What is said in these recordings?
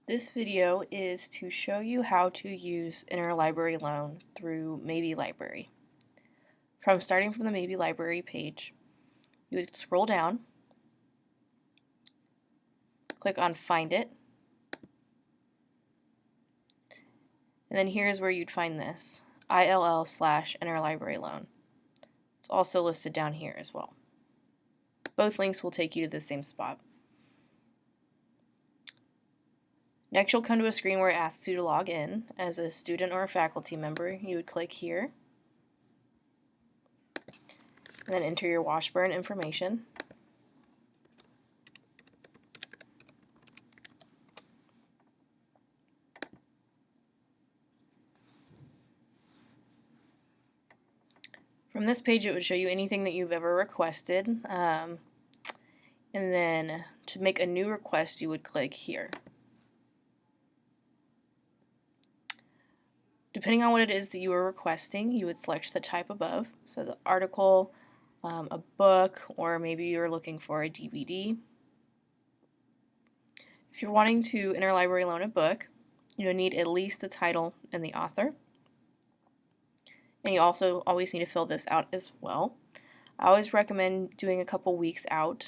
This video is to show you how to use interlibrary loan through Mabee Library. Starting from the Mabee Library page, you would scroll down, click on Find It, and then here's where you'd find this, ILL/interlibrary loan. It's also listed down here as well. Both links will take you to the same spot. Next, you'll come to a screen where it asks you to log in. As a student or a faculty member, you would click here, and then enter your Washburn information. From this page, it would show you anything that you've ever requested, and then to make a new request, you would click here. Depending on what it is that you are requesting, you would select the type above, so the article, a book, or maybe you're looking for a DVD. If you're wanting to interlibrary loan a book, you'll need at least the title and the author. And you also always need to fill this out as well. I always recommend doing a couple weeks out,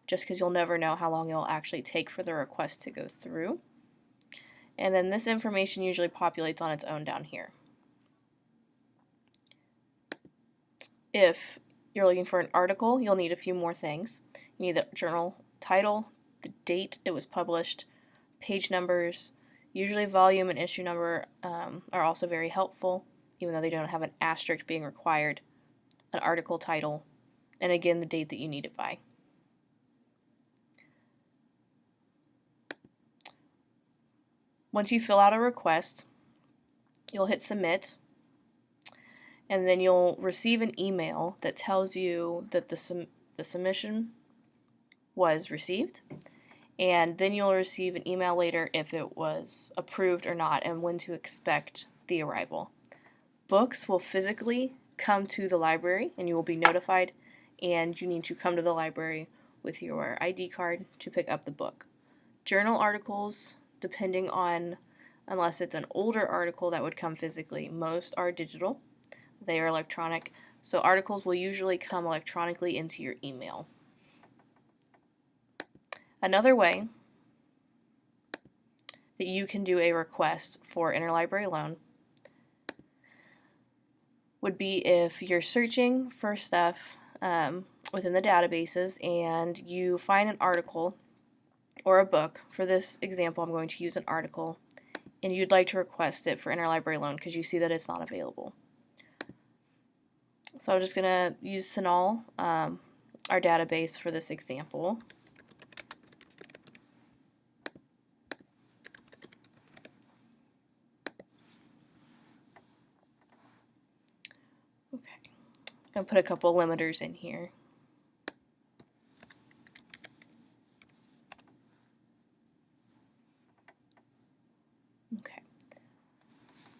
just because you'll never know how long it'll actually take for the request to go through. And then this information usually populates on its own down here. If you're looking for an article, you'll need a few more things. You need the journal title, the date it was published, page numbers, usually volume and issue number are also very helpful, even though they don't have an asterisk being required, an article title, and again the date that you need it by. Once you fill out a request, you'll hit submit, and then you'll receive an email that tells you that the submission was received, and then you'll receive an email later if it was approved or not and when to expect the arrival. Books will physically come to the library and you will be notified, and you need to come to the library with your ID card to pick up the book. Journal articles, depending on, unless it's an older article that would come physically, most are digital. They are electronic, so articles will usually come electronically into your email. Another way that you can do a request for interlibrary loan would be if you're searching for stuff within the databases and you find an article or a book. For this example, I'm going to use an article, and you'd like to request it for interlibrary loan because you see that it's not available. So I'm just going to use CINAHL, our database, for this example. Okay, I'm going to put a couple limiters in here. Okay,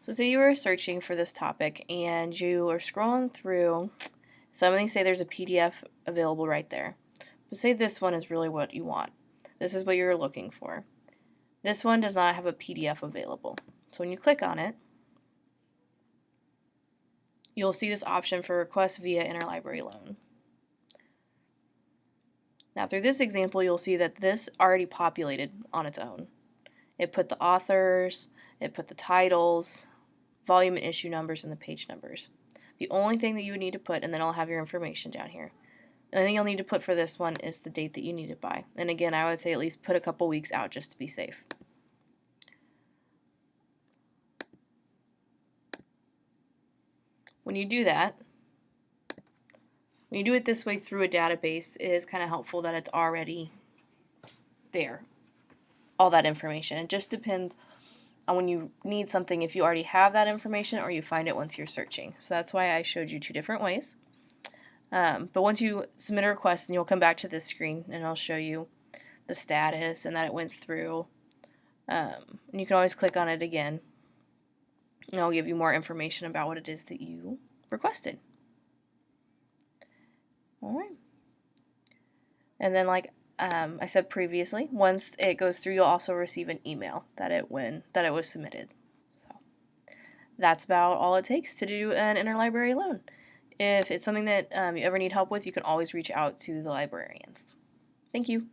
so say you were searching for this topic and you are scrolling through. Some of these say there's a PDF available right there, but say this one is really what you want. This is what you're looking for. This one does not have a PDF available. So when you click on it, you'll see this option for request via interlibrary loan. Now through this example, you'll see that this already populated on its own. It put the authors, it put the titles, volume and issue numbers, and the page numbers. The only thing that you would need to put, and then I'll have your information down here. The only thing you'll need to put for this one is the date that you need it by. And again, I would say at least put a couple weeks out just to be safe. When you do that, when you do it this way through a database, it is kind of helpful that it's already there, all that information. It just depends on when you need something, if you already have that information or you find it once you're searching. So that's why I showed you two different ways. But once you submit a request, then you'll come back to this screen and I'll show you the status and that it went through. And you can always click on it again, and I'll give you more information about what it is that you requested. Alright. And then, like I said previously, once it goes through, you'll also receive an email that it was submitted. So that's about all it takes to do an interlibrary loan. If it's something that you ever need help with, you can always reach out to the librarians. Thank you.